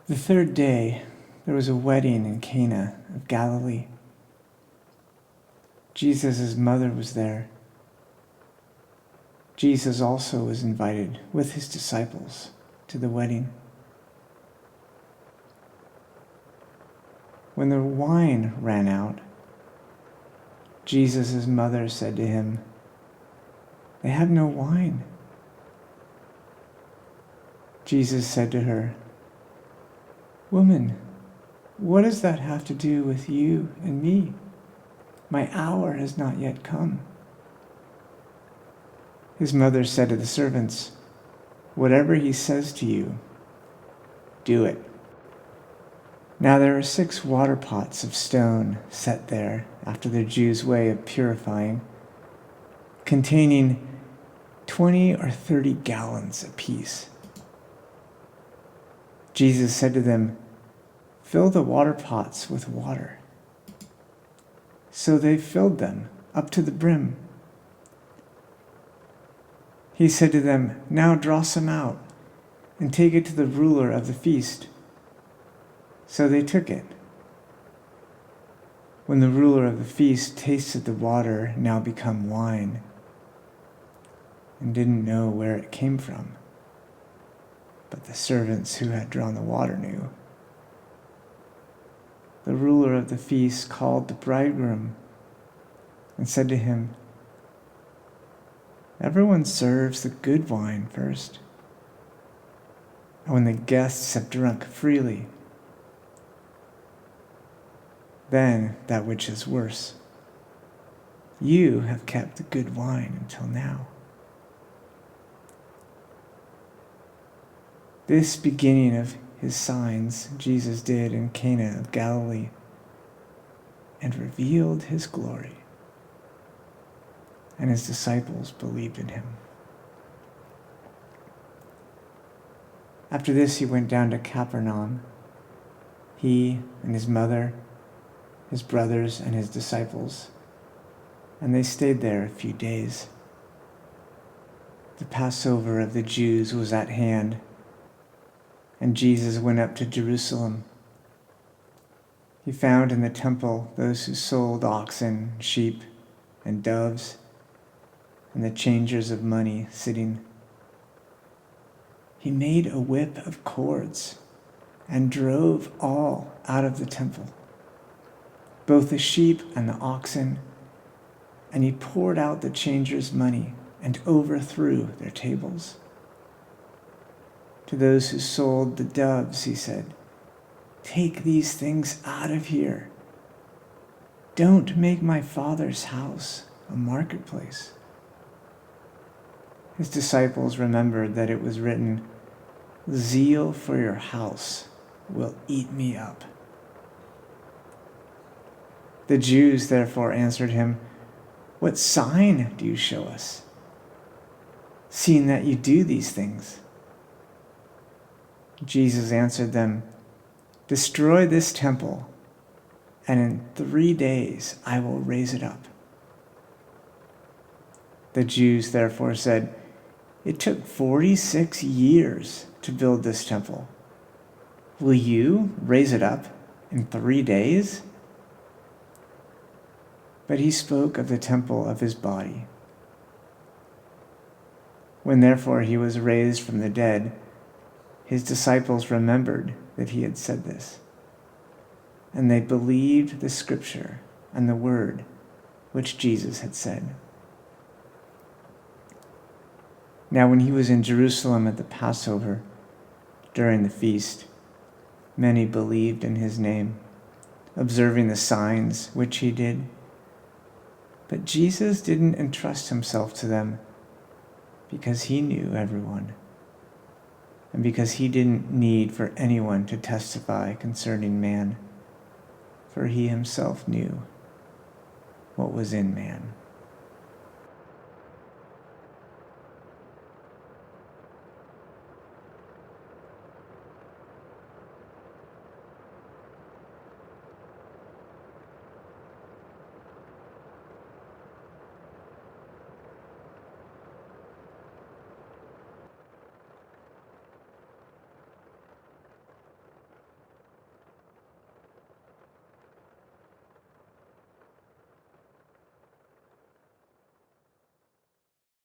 The third day, there was a wedding in Cana of Galilee. Jesus' mother was there. Jesus also was invited with his disciples to the wedding. When the wine ran out, Jesus' mother said to him, "They have no wine." Jesus said to her, "Woman, what does that have to do with you and me? My hour has not yet come." His mother said to the servants, "Whatever he says to you, do it." Now there are 6 water pots of stone set there after the Jews' way of purifying, containing 20 or 30 gallons apiece. Jesus said to them, "Fill the water pots with water." So they filled them up to the brim. He said to them, "Now draw some out and take it to the ruler of the feast." So they took it. When the ruler of the feast tasted the water now become wine and didn't know where it came from, but the servants who had drawn the water knew, the ruler of the feast called the bridegroom and said to him, "Everyone serves the good wine first, and when the guests have drunk freely, then that which is worse. You have kept the good wine until now." This beginning of his signs Jesus did in Cana of Galilee and revealed his glory, and his disciples believed in him. After this he went down to Capernaum, he and his mother, his brothers, and his disciples, and they stayed there a few days. The Passover of the Jews was at hand, and Jesus went up to Jerusalem. He found in the temple those who sold oxen, sheep, and doves, and the changers of money sitting. He made a whip of cords and drove all out of the temple, both the sheep and the oxen, and he poured out the changers' money and overthrew their tables. To those who sold the doves, he said, "Take these things out of here. Don't make my Father's house a marketplace." His disciples remembered that it was written, "Zeal for your house will eat me up." The Jews therefore answered him, "What sign do you show us, seeing that you do these things?" Jesus answered them, "Destroy this temple, and in 3 days I will raise it up." The Jews therefore said, "It took 46 years to build this temple. Will you raise it up in 3 days?" But he spoke of the temple of his body. When therefore he was raised from the dead, his disciples remembered that he had said this, and they believed the scripture and the word which Jesus had said. Now when he was in Jerusalem at the Passover, during the feast, many believed in his name, observing the signs which he did. But Jesus didn't entrust himself to them, because he knew everyone, and because he didn't need for anyone to testify concerning man, for he himself knew what was in man.